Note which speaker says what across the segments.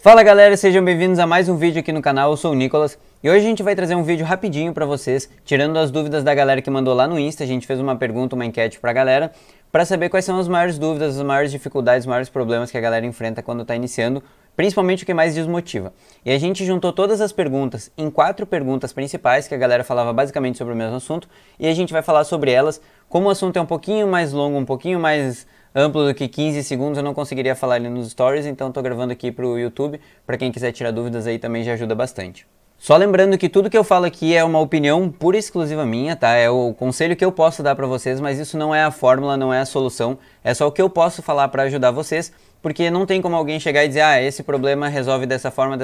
Speaker 1: Fala galera, sejam bem-vindos a mais um vídeo aqui no canal, eu sou o Nicolas e hoje a gente vai trazer um vídeo rapidinho pra vocês, tirando as dúvidas da galera que mandou lá no Insta. A gente fez uma pergunta, uma enquete pra galera, pra saber quais são as maiores dúvidas, as maiores dificuldades, os maiores problemas que a galera enfrenta quando tá iniciando, principalmente o que mais desmotiva. E a gente juntou todas as perguntas em 4 perguntas principais, que a galera falava basicamente sobre o mesmo assunto, e a gente vai falar sobre elas. Como o assunto é um pouquinho mais longo, um pouquinho mais amplo do que 15 segundos, eu não conseguiria falar ali nos stories, então tô gravando aqui pro YouTube, pra quem quiser tirar dúvidas aí também já ajuda bastante. Só lembrando que tudo que eu falo aqui é uma opinião pura e exclusiva minha, tá? É o conselho que eu posso dar pra vocês, mas isso não é a fórmula, não é a solução, é só o que eu posso falar pra ajudar vocês, porque não tem como alguém chegar e dizer, esse problema resolve dessa forma ou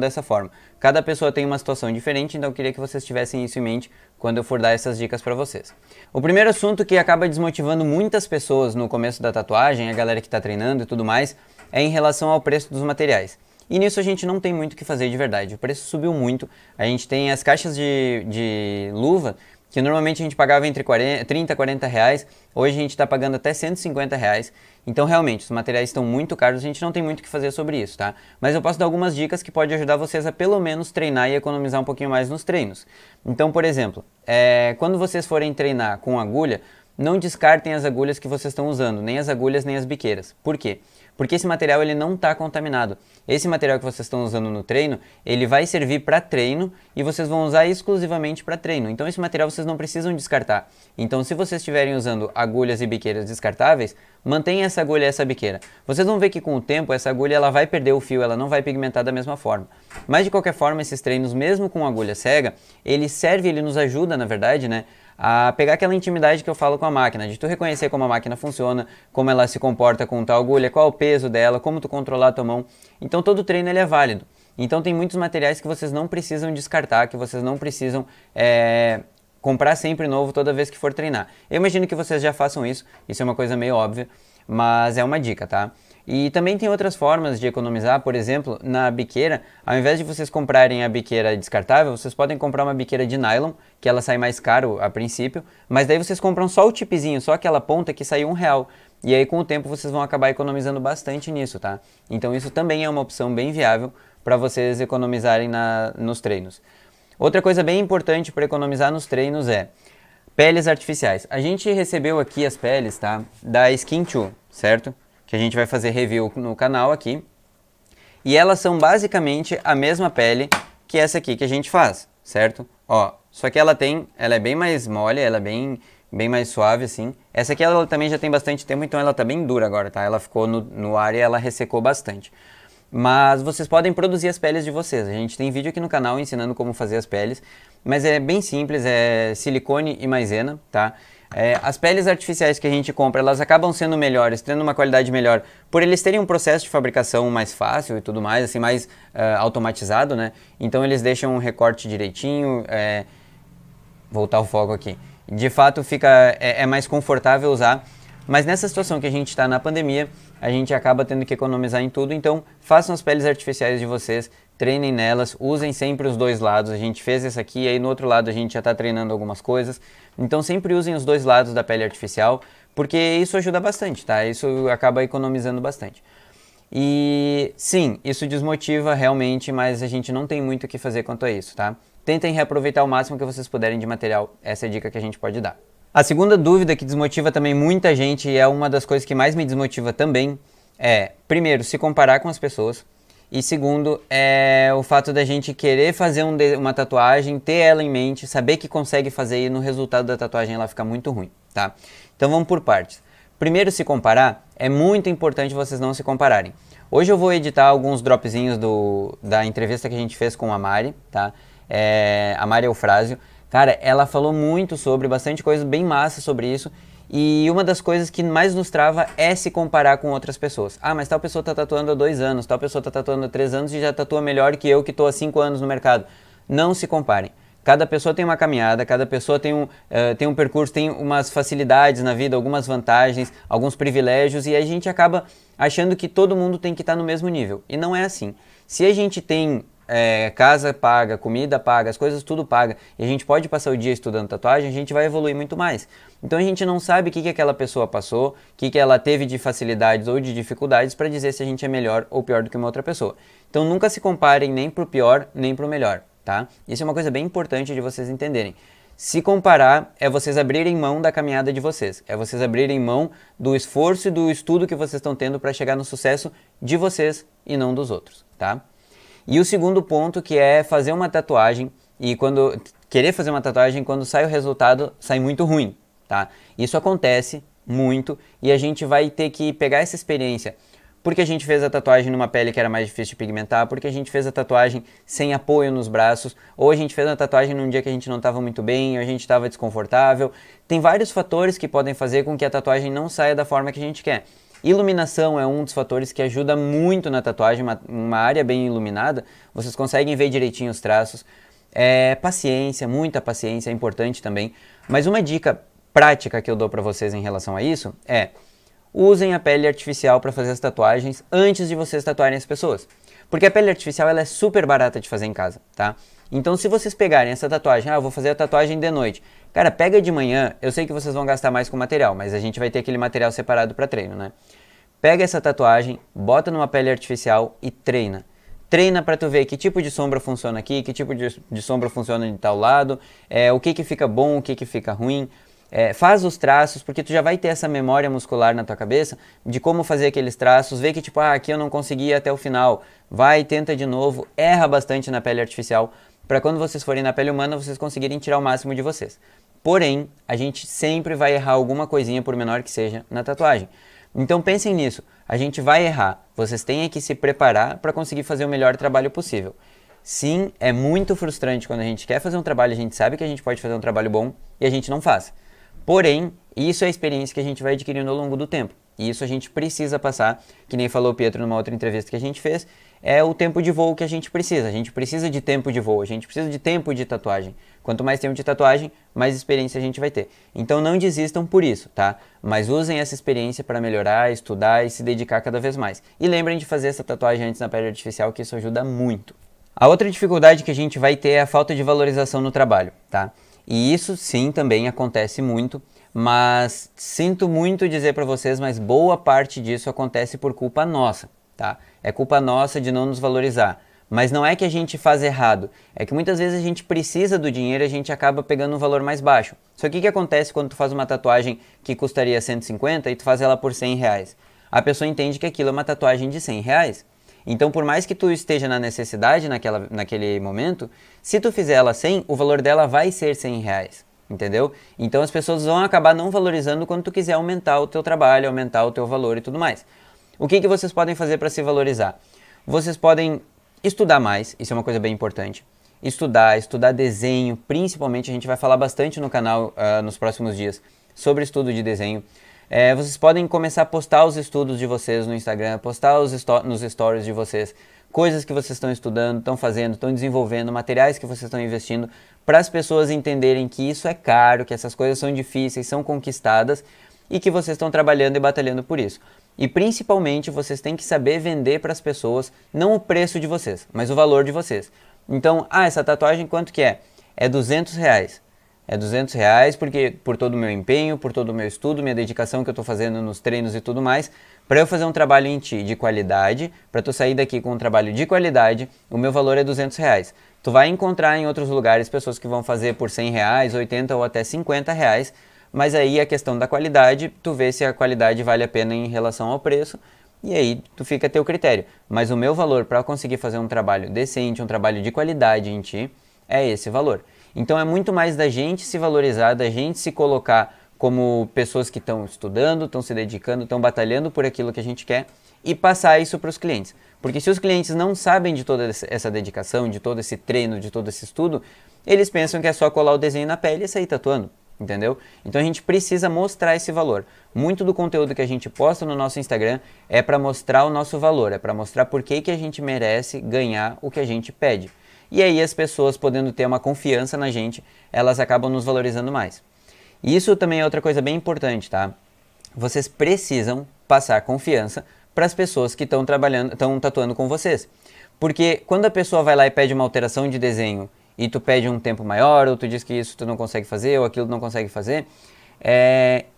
Speaker 1: dessa forma. Cada pessoa tem uma situação diferente, então eu queria que vocês tivessem isso em mente quando eu for dar essas dicas pra vocês. O primeiro assunto que acaba desmotivando muitas pessoas no começo da tatuagem, a galera que tá treinando e tudo mais, é em relação ao preço dos materiais. E nisso a gente não tem muito o que fazer de verdade, o preço subiu muito. A gente tem as caixas de luva, que normalmente a gente pagava entre 30 e 40 reais, hoje a gente está pagando até 150 reais. Então realmente, os materiais estão muito caros, a gente não tem muito o que fazer sobre isso, tá? Mas eu posso dar algumas dicas que podem ajudar vocês a pelo menos treinar e economizar um pouquinho mais nos treinos. Então, por exemplo, quando vocês forem treinar com agulha, não descartem as agulhas que vocês estão usando, nem as agulhas nem as biqueiras. Por quê? Porque esse material ele não está contaminado. Esse material que vocês estão usando no treino, ele vai servir para treino e vocês vão usar exclusivamente para treino. Então esse material vocês não precisam descartar. Então se vocês estiverem usando agulhas e biqueiras descartáveis, mantenha essa agulha e essa biqueira. Vocês vão ver que com o tempo essa agulha ela vai perder o fio, ela não vai pigmentar da mesma forma. Mas de qualquer forma, esses treinos, mesmo com agulha cega, ele serve, ele nos ajuda, na verdade, né? A pegar aquela intimidade que eu falo com a máquina, de tu reconhecer como a máquina funciona, como ela se comporta com tal agulha, qual o peso dela, como tu controlar a tua mão. Então todo treino ele é válido. Então tem muitos materiais que vocês não precisam descartar, que vocês não precisam comprar sempre novo toda vez que for treinar. Eu imagino que vocês já façam isso é uma coisa meio óbvia, mas é uma dica, tá? E também tem outras formas de economizar, por exemplo, na biqueira, ao invés de vocês comprarem a biqueira descartável, vocês podem comprar uma biqueira de nylon, que ela sai mais caro a princípio, mas daí vocês compram só o tipezinho, só aquela ponta que sai R$1. E aí com o tempo vocês vão acabar economizando bastante nisso, tá? Então isso também é uma opção bem viável para vocês economizarem nos treinos. Outra coisa bem importante para economizar nos treinos é peles artificiais. A gente recebeu aqui as peles, tá? Da Skin 2, certo? Que a gente vai fazer review no canal aqui. E elas são basicamente a mesma pele que essa aqui que a gente faz, certo? Ó, só que ela é bem mais mole, ela é bem mais suave assim. Essa aqui ela também já tem bastante tempo, então ela tá bem dura agora, tá? Ela ficou no ar e ela ressecou bastante. Mas vocês podem produzir as peles de vocês. A gente tem vídeo aqui no canal ensinando como fazer as peles, mas é bem simples, é silicone e maisena, tá? As peles artificiais que a gente compra, elas acabam sendo melhores, tendo uma qualidade melhor, por eles terem um processo de fabricação mais fácil e tudo mais, assim, mais automatizado, né? Então eles deixam um recorte direitinho, voltar o foco aqui. De fato é mais confortável usar, mas nessa situação que a gente está na pandemia, a gente acaba tendo que economizar em tudo, então façam as peles artificiais de vocês, treinem nelas, usem sempre os dois lados. A gente fez esse aqui, aí no outro lado a gente já está treinando algumas coisas, então sempre usem os dois lados da pele artificial, porque isso ajuda bastante, tá? Isso acaba economizando bastante. E sim, isso desmotiva realmente, mas a gente não tem muito o que fazer quanto a isso, tá? Tentem reaproveitar o máximo que vocês puderem de material, essa é a dica que a gente pode dar. A segunda dúvida que desmotiva também muita gente, e é uma das coisas que mais me desmotiva também, é, primeiro, se comparar com as pessoas, e segundo, é o fato da gente querer fazer uma tatuagem, ter ela em mente, saber que consegue fazer e no resultado da tatuagem ela fica muito ruim, tá? Então vamos por partes. Primeiro, se comparar, é muito importante vocês não se compararem. Hoje eu vou editar alguns dropzinhos da entrevista que a gente fez com a Mari, tá? A Mari Eufrásio. Cara, ela falou muito bastante coisa bem massa sobre isso, e uma das coisas que mais nos trava é se comparar com outras pessoas. Mas tal pessoa tá tatuando há 2 anos, tal pessoa tá tatuando há 3 anos e já tatua melhor que eu que tô há 5 anos no mercado. Não se comparem. Cada pessoa tem uma caminhada, cada pessoa tem um percurso, tem umas facilidades na vida, algumas vantagens, alguns privilégios, e a gente acaba achando que todo mundo tem que estar no mesmo nível. E não é assim. Se a gente tem casa paga, comida paga, as coisas tudo paga, e a gente pode passar o dia estudando tatuagem, a gente vai evoluir muito mais. Então a gente não sabe o que aquela pessoa passou, o que ela teve de facilidades ou de dificuldades para dizer se a gente é melhor ou pior do que uma outra pessoa. Então nunca se comparem nem pro pior, nem pro melhor, tá? Isso é uma coisa bem importante de vocês entenderem. Se comparar é vocês abrirem mão da caminhada de vocês, é vocês abrirem mão do esforço e do estudo que vocês estão tendo para chegar no sucesso de vocês e não dos outros, tá? E o segundo ponto, que é fazer uma tatuagem e querer fazer uma tatuagem quando sai o resultado sai muito ruim, tá? Isso acontece muito e a gente vai ter que pegar essa experiência porque a gente fez a tatuagem numa pele que era mais difícil de pigmentar, porque a gente fez a tatuagem sem apoio nos braços, ou a gente fez a tatuagem num dia que a gente não estava muito bem, ou a gente estava desconfortável. Tem vários fatores que podem fazer com que a tatuagem não saia da forma que a gente quer. Iluminação é um dos fatores que ajuda muito na tatuagem, uma área bem iluminada, vocês conseguem ver direitinho os traços. Paciência, muita paciência é importante também, mas uma dica prática que eu dou para vocês em relação a isso é: usem a pele artificial para fazer as tatuagens antes de vocês tatuarem as pessoas. Porque a pele artificial ela é super barata de fazer em casa, tá? Então se vocês pegarem essa tatuagem, eu vou fazer a tatuagem de noite. Cara, pega de manhã, eu sei que vocês vão gastar mais com material, mas a gente vai ter aquele material separado para treino, né? Pega essa tatuagem, bota numa pele artificial e treina. Treina para tu ver que tipo de sombra funciona aqui, que tipo de sombra funciona de tal lado, o que fica bom, o que fica ruim. Faz os traços, porque tu já vai ter essa memória muscular na tua cabeça de como fazer aqueles traços, vê que tipo, aqui eu não consegui ir até o final, vai, tenta de novo, erra bastante na pele artificial, para quando vocês forem na pele humana, vocês conseguirem tirar o máximo de vocês. Porém, a gente sempre vai errar alguma coisinha, por menor que seja, na tatuagem. Então pensem nisso, a gente vai errar, vocês têm que se preparar para conseguir fazer o melhor trabalho possível. Sim, é muito frustrante quando a gente quer fazer um trabalho, a gente sabe que a gente pode fazer um trabalho bom e a gente não faz. Porém, isso é a experiência que a gente vai adquirindo ao longo do tempo. E isso a gente precisa passar, que nem falou o Pietro numa outra entrevista que a gente fez, é o tempo de voo que a gente precisa. A gente precisa de tempo de voo, a gente precisa de tempo de tatuagem. Quanto mais tempo de tatuagem, mais experiência a gente vai ter. Então não desistam por isso, tá? Mas usem essa experiência para melhorar, estudar e se dedicar cada vez mais. E lembrem de fazer essa tatuagem antes na pele artificial, que isso ajuda muito. A outra dificuldade que a gente vai ter é a falta de valorização no trabalho, tá? E isso sim também acontece muito, mas sinto muito dizer para vocês, mas boa parte disso acontece por culpa nossa, tá? É culpa nossa de não nos valorizar. Mas não é que a gente faz errado, é que muitas vezes a gente precisa do dinheiro e a gente acaba pegando um valor mais baixo. Só que o que acontece quando tu faz uma tatuagem que custaria 150 e tu faz ela por 100 reais? A pessoa entende que aquilo é uma tatuagem de 100 reais. Então, por mais que tu esteja na necessidade naquele momento, se tu fizer ela 100, o valor dela vai ser 100 reais, entendeu? Então, as pessoas vão acabar não valorizando quando tu quiser aumentar o teu trabalho, aumentar o teu valor e tudo mais. O que vocês podem fazer para se valorizar? Vocês podem estudar mais, isso é uma coisa bem importante. Estudar desenho, principalmente, a gente vai falar bastante no canal nos próximos dias sobre estudo de desenho. Vocês podem começar a postar os estudos de vocês no Instagram, postar nos stories de vocês, coisas que vocês estão estudando, estão fazendo, estão desenvolvendo, materiais que vocês estão investindo, para as pessoas entenderem que isso é caro, que essas coisas são difíceis, são conquistadas e que vocês estão trabalhando e batalhando por isso. E principalmente vocês têm que saber vender para as pessoas, não o preço de vocês, mas o valor de vocês. Então, essa tatuagem quanto que é? É 200 reais. É 200 reais porque, por todo o meu empenho, por todo o meu estudo, minha dedicação que eu estou fazendo nos treinos e tudo mais, para eu fazer um trabalho em ti de qualidade, para tu sair daqui com um trabalho de qualidade, o meu valor é 200 reais. Tu vai encontrar em outros lugares pessoas que vão fazer por 100 reais, 80 ou até 50 reais, mas aí a questão da qualidade, tu vê se a qualidade vale a pena em relação ao preço, e aí tu fica a teu critério. Mas o meu valor para conseguir fazer um trabalho decente, um trabalho de qualidade em ti, é esse valor. Então é muito mais da gente se valorizar, da gente se colocar como pessoas que estão estudando, estão se dedicando, estão batalhando por aquilo que a gente quer e passar isso para os clientes. Porque se os clientes não sabem de toda essa dedicação, de todo esse treino, de todo esse estudo, eles pensam que é só colar o desenho na pele e sair tatuando, entendeu? Então a gente precisa mostrar esse valor. Muito do conteúdo que a gente posta no nosso Instagram é para mostrar o nosso valor, é para mostrar por que a gente merece ganhar o que a gente pede. E aí as pessoas, podendo ter uma confiança na gente, elas acabam nos valorizando mais. E isso também é outra coisa bem importante, tá? Vocês precisam passar confiança para as pessoas que estão tatuando com vocês. Porque quando a pessoa vai lá e pede uma alteração de desenho e tu pede um tempo maior, ou tu diz que isso tu não consegue fazer, ou aquilo tu não consegue fazer,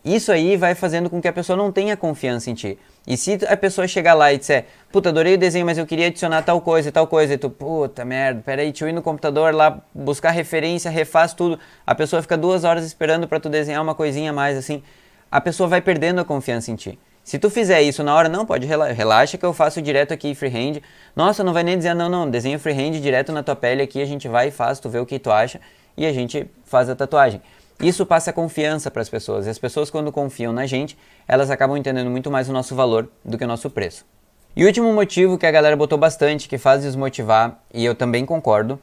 Speaker 1: isso aí vai fazendo com que a pessoa não tenha confiança em ti. E se a pessoa chegar lá e disser, puta, adorei o desenho, mas eu queria adicionar tal coisa, e tu, puta merda, peraí, deixa eu ir no computador lá, buscar referência, refaz tudo, a pessoa fica 2 horas esperando pra tu desenhar uma coisinha a mais, assim, a pessoa vai perdendo a confiança em ti. Se tu fizer isso na hora, não, pode relaxa que eu faço direto aqui freehand. Nossa, não vai nem dizer, não, desenho freehand direto na tua pele aqui, a gente vai e faz, tu vê o que tu acha e a gente faz a tatuagem. Isso passa confiança para as pessoas. E as pessoas, quando confiam na gente, elas acabam entendendo muito mais o nosso valor do que o nosso preço. E o último motivo que a galera botou bastante, que faz desmotivar, e eu também concordo,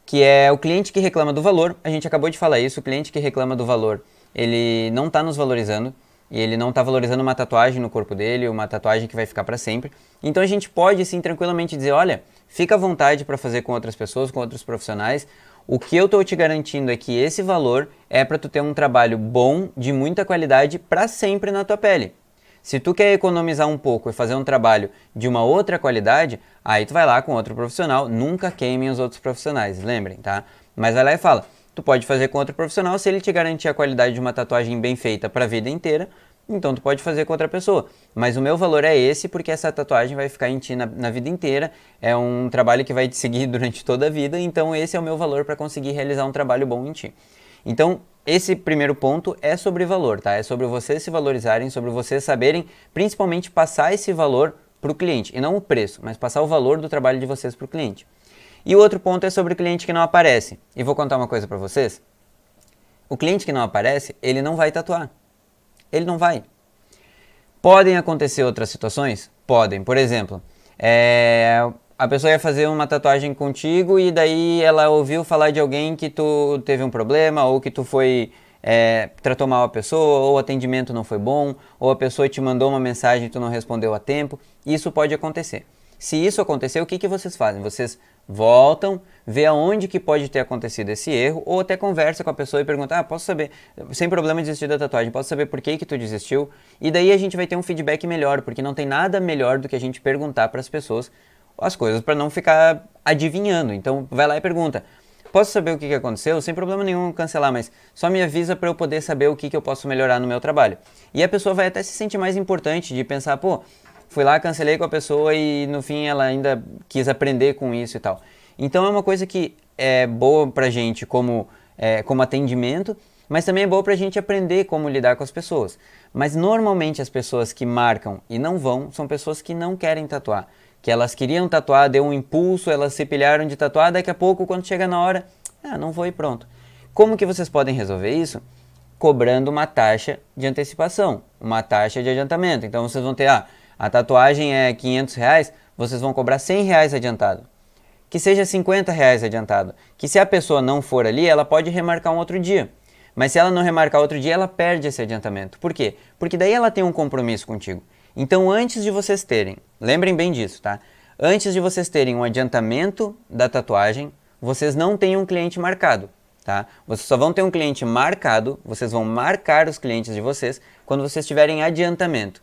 Speaker 1: que é o cliente que reclama do valor. A gente acabou de falar isso, o cliente que reclama do valor, ele não está nos valorizando, e ele não está valorizando uma tatuagem no corpo dele, uma tatuagem que vai ficar para sempre. Então a gente pode, sim, tranquilamente dizer, olha, fica à vontade para fazer com outras pessoas, com outros profissionais. O que eu estou te garantindo é que esse valor é para tu ter um trabalho bom, de muita qualidade, para sempre na tua pele. Se tu quer economizar um pouco e fazer um trabalho de uma outra qualidade, aí tu vai lá com outro profissional, nunca queimem os outros profissionais, lembrem, tá? Mas vai lá e fala, tu pode fazer com outro profissional, se ele te garantir a qualidade de uma tatuagem bem feita para a vida inteira, então tu pode fazer com outra pessoa. Mas o meu valor é esse porque essa tatuagem vai ficar em ti na vida inteira, é um trabalho que vai te seguir durante toda a vida, então esse é o meu valor para conseguir realizar um trabalho bom em ti. Então, esse primeiro ponto é sobre valor, tá? É sobre vocês se valorizarem, sobre vocês saberem, principalmente, passar esse valor para o cliente. E não o preço, mas passar o valor do trabalho de vocês para o cliente. E o outro ponto é sobre o cliente que não aparece. E vou contar uma coisa para vocês. O cliente que não aparece, ele não vai tatuar. Ele não vai. Podem acontecer outras situações? Podem. Por exemplo, a pessoa ia fazer uma tatuagem contigo e daí ela ouviu falar de alguém que tu teve um problema ou que tu tratou mal a pessoa, ou o atendimento não foi bom, ou a pessoa te mandou uma mensagem e tu não respondeu a tempo. Isso pode acontecer. Se isso acontecer, o que vocês fazem? Vocês voltam, vê aonde que pode ter acontecido esse erro, ou até conversa com a pessoa e pergunta, posso saber, sem problema desistir da tatuagem, posso saber por que tu desistiu? E daí a gente vai ter um feedback melhor, porque não tem nada melhor do que a gente perguntar para as pessoas as coisas para não ficar adivinhando. Então vai lá e pergunta, posso saber o que aconteceu? Sem problema nenhum cancelar, mas só me avisa para eu poder saber o que eu posso melhorar no meu trabalho. E a pessoa vai até se sentir mais importante de pensar, fui lá, cancelei com a pessoa e no fim ela ainda quis aprender com isso e tal. Então é uma coisa que é boa pra gente como atendimento, mas também é boa pra gente aprender como lidar com as pessoas. Mas normalmente as pessoas que marcam e não vão são pessoas que não querem tatuar. Que elas queriam tatuar, deu um impulso, elas se pilharam de tatuar, daqui a pouco quando chega na hora, não vou e pronto. Como que vocês podem resolver isso? Cobrando uma taxa de antecipação, uma taxa de adiantamento. Então vocês vão ter, a tatuagem é R$500, vocês vão cobrar R$100 adiantado. Que seja R$50 adiantado. Que se a pessoa não for ali, ela pode remarcar um outro dia. Mas se ela não remarcar outro dia, ela perde esse adiantamento. Por quê? Porque daí ela tem um compromisso contigo. Então antes de vocês terem, lembrem bem disso, tá? Antes de vocês terem um adiantamento da tatuagem, vocês não têm um cliente marcado, tá? Vocês só vão ter um cliente marcado, vocês vão marcar os clientes de vocês quando vocês tiverem adiantamento.